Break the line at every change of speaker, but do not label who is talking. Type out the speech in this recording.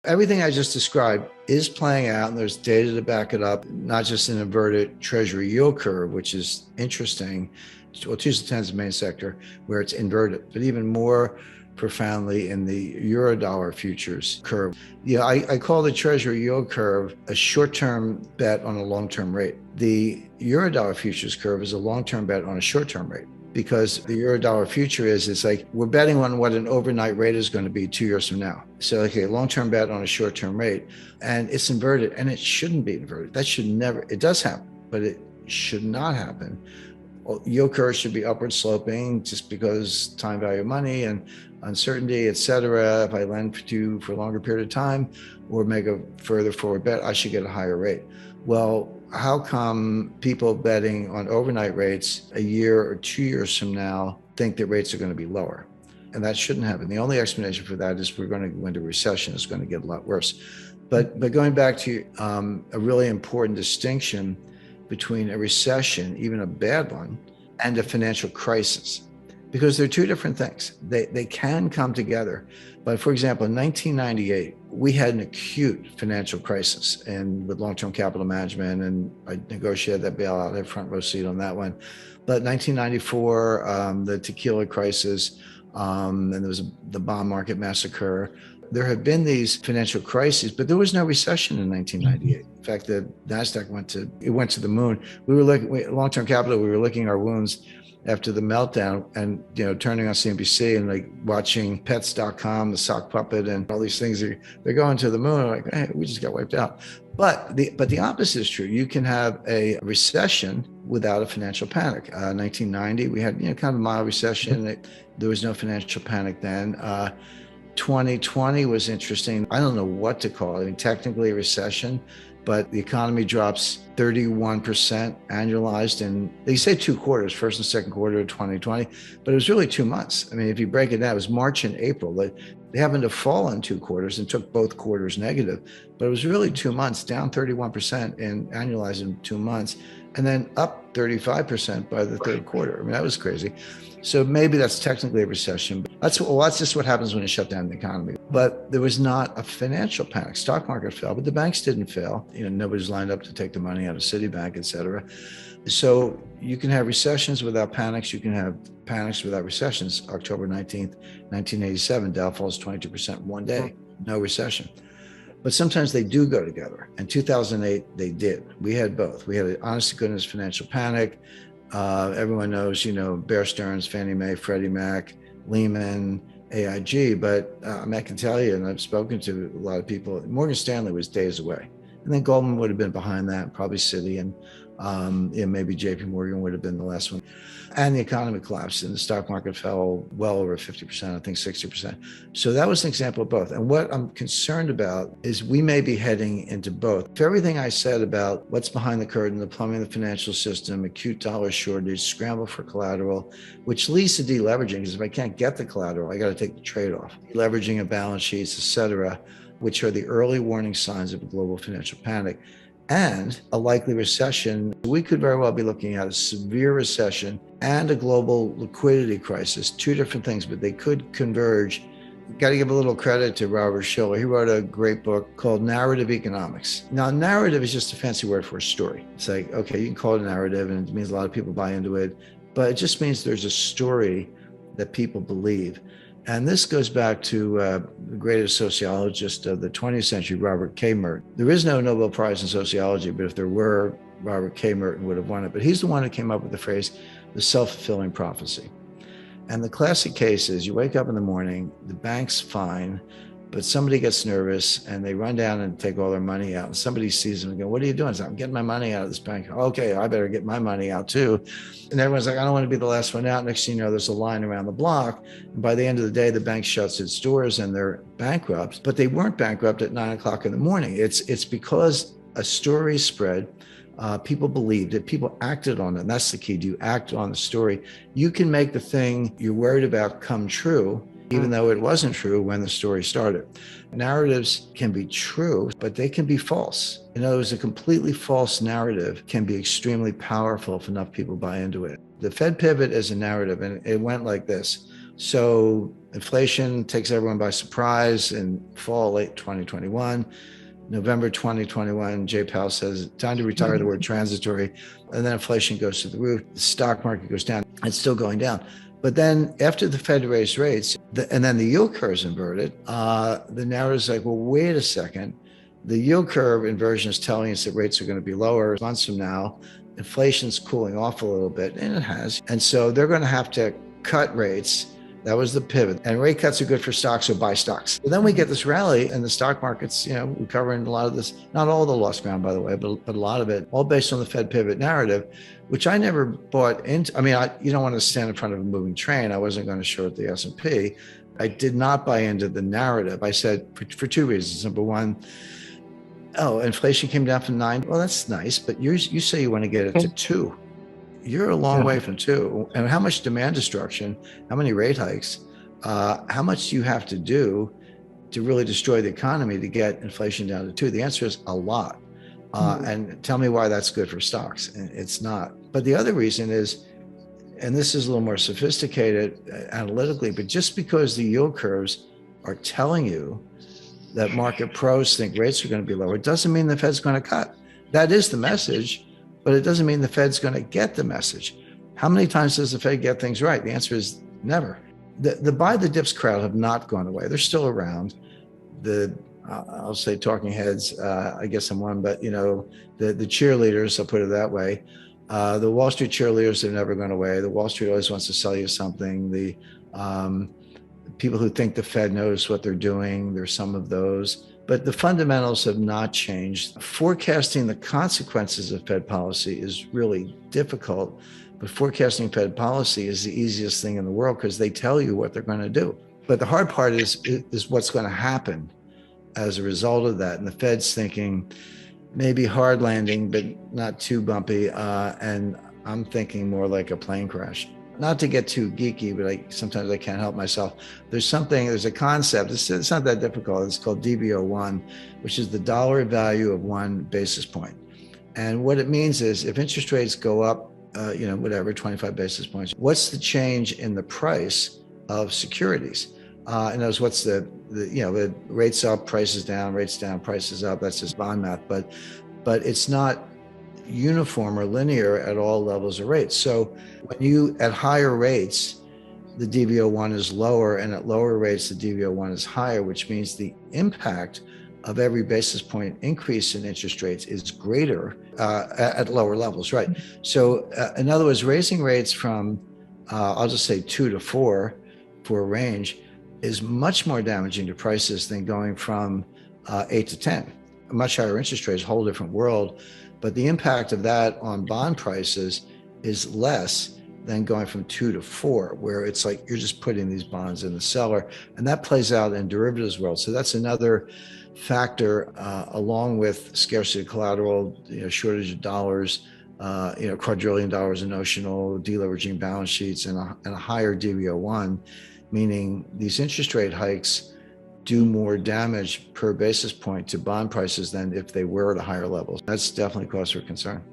Everything I just described is playing out, and there's data to back it up, not just an inverted treasury yield curve, which is interesting. Well, T+10 is the main sector where it's inverted, but even more profoundly in the Eurodollar futures curve. Yeah, I call the treasury yield curve a short-term bet on a long-term rate. The Eurodollar futures curve is a long-term bet on a short-term rate, because the Eurodollar future it's like we're betting on what an overnight rate is going to be 2 years from now. So okay, long-term bet on a short-term rate, and it's inverted, and it shouldn't be inverted. That should never, it does happen, but it should not happen. Yield curve should be upward sloping, just because time value of money and uncertainty, et cetera. If I lend to you for a longer period of time or make a further forward bet, I should get a higher rate. Well, how come people betting on overnight rates a year or 2 years from now think that rates are going to be lower? And that shouldn't happen. The only explanation for that is we're going to go into recession. It's going to get a lot worse. But going back to a really important distinction between a recession, even a bad one, and a financial crisis, because they're two different things. They can come together. But for example, in 1998, we had an acute financial crisis, and with long-term capital management, and I negotiated that bailout. I had front row seat on that one. But 1994, the tequila crisis, and there was the bond market massacre. There have been these financial crises, but there was no recession in 1998. In fact, the NASDAQ went to the moon. We were looking, long-term capital, we were licking our wounds after the meltdown, and turning on CNBC and like watching pets.com, the sock puppet, and all these things. They're going to the moon. Like, hey, we just got wiped out. But the opposite is true. You can have a recession without a financial panic. 1990, we had kind of a mild recession. There was no financial panic then. 2020 was interesting. I don't know what to call it. I mean, technically a recession, but the economy drops 31% annualized. And they say 2 quarters, first and second quarter of 2020, but it was really 2 months. I mean, if you break it down, it was March and April. They happened to fall in 2 quarters and took both quarters negative, but it was really 2 months, down 31% and annualized in 2 months, and then up 35% by the third quarter. I mean, that was crazy. So maybe that's technically a recession, but that's just what happens when you shut down the economy. But there was not a financial panic. Stock market fell, but the banks didn't fail. Nobody's lined up to take the money out of Citibank, et cetera. So you can have recessions without panics. You can have panics without recessions. October 19th, 1987, Dow falls 22% in one day, no recession. But sometimes they do go together. In 2008, they did. We had both. We had an honest to goodness financial panic. Everyone knows, Bear Stearns, Fannie Mae, Freddie Mac, Lehman, AIG. But I can tell you, and I've spoken to a lot of people, Morgan Stanley was days away. And then Goldman would have been behind that, probably Citi, and maybe JP Morgan would have been the last one. And the economy collapsed, and the stock market fell well over 50%, I think 60%. So that was an example of both. And what I'm concerned about is we may be heading into both. If everything I said about what's behind the curtain, the plumbing of the financial system, acute dollar shortage, scramble for collateral, which leads to deleveraging, because if I can't get the collateral, I got to take the trade-off. Leveraging of balance sheets, et cetera, which are the early warning signs of a global financial panic, and a likely recession. We could very well be looking at a severe recession and a global liquidity crisis, 2 different things, but they could converge. Got to give a little credit to Robert Shiller. He wrote a great book called Narrative Economics. Now, narrative is just a fancy word for a story. It's like, okay, you can call it a narrative, and it means a lot of people buy into it, but it just means there's a story that people believe. And this goes back to the greatest sociologist of the 20th century, Robert K. Merton. There is no Nobel Prize in sociology, but if there were, Robert K. Merton would have won it. But he's the one who came up with the phrase, the self-fulfilling prophecy. And the classic case is you wake up in the morning, the bank's fine, but somebody gets nervous and they run down and take all their money out. And somebody sees them and go, what are you doing? So I'm getting my money out of this bank. Okay, I better get my money out too. And everyone's like, I don't want to be the last one out. Next thing you know, there's a line around the block. And by the end of the day, the bank shuts its doors and they're bankrupt. But they weren't bankrupt at 9 o'clock in the morning. It's because a story spread. People believed it, people acted on it. And that's the key. Do you act on the story? You can make the thing you're worried about come true, even though it wasn't true when the story started. Narratives can be true, but they can be false. In other words, a completely false narrative can be extremely powerful if enough people buy into it. The Fed pivot is a narrative, and it went like this. So inflation takes everyone by surprise in late 2021. November 2021, Jay Powell says, time to retire the word transitory. And then inflation goes to the roof. The stock market goes down. It's still going down. But then after the Fed raised rates, and then the yield curve is inverted, the narrative is like, well, wait a second. The yield curve inversion is telling us that rates are going to be lower months from now. Inflation's cooling off a little bit, and it has. And so they're going to have to cut rates. That was the pivot. And rate cuts are good for stocks, so buy stocks. But then we get this rally, and the stock market's, recovering a lot of this, not all the lost ground, by the way, but a lot of it, all based on the Fed pivot narrative, which I never bought into. I mean, you don't want to stand in front of a moving train. I wasn't going to short the S&P. I did not buy into the narrative. I said for two reasons. Number one, oh, inflation came down from 9. Well, that's nice, but you say you want to get it to 2. You're a long way from 2. And how much demand destruction, how many rate hikes, how much do you have to do to really destroy the economy to get inflation down to 2? The answer is a lot. And tell me why that's good for stocks. And it's not. But the other reason is, and this is a little more sophisticated analytically, but just because the yield curves are telling you that market pros think rates are going to be lower, it doesn't mean the Fed's going to cut. That is the message, but it doesn't mean the Fed's going to get the message. How many times does the Fed get things right? The answer is never. The buy the dips crowd have not gone away. They're still around. I'll say talking heads, I guess I'm one, but the cheerleaders, I'll put it that way. The Wall Street cheerleaders have never gone away. The Wall Street always wants to sell you something. The people who think the Fed knows what they're doing, there's some of those. But the fundamentals have not changed. Forecasting the consequences of Fed policy is really difficult, but forecasting Fed policy is the easiest thing in the world because they tell you what they're going to do. But the hard part is what's going to happen as a result of that. And the Fed's thinking maybe hard landing, but not too bumpy. And I'm thinking more like a plane crash. Not to get too geeky, but sometimes I can't help myself. There's a concept, it's not that difficult. It's called DV01, which is the dollar value of 1 basis point. And what it means is if interest rates go up, 25 basis points, what's the change in the price of securities? In other words, what's the rates up, prices down, rates down, prices up. That's just bond math, but it's not uniform or linear at all levels of rates. So when at higher rates, the DV01 is lower, and at lower rates, the DV01 is higher, which means the impact of every basis point increase in interest rates is greater at lower levels, right? So in other words, raising rates from, I'll just say 2 to 4 for a range is much more damaging to prices than going from 8 to 10. Much higher interest rates, a whole different world. But the impact of that on bond prices is less than going from 2 to 4, where it's like you're just putting these bonds in the cellar. And that plays out in derivatives world. So that's another factor, along with scarcity of collateral, shortage of dollars, quadrillion dollars in notional, deleveraging balance sheets, and a higher DV01, meaning these interest rate hikes do more damage per basis point to bond prices than if they were at a higher level. That's definitely cause for concern.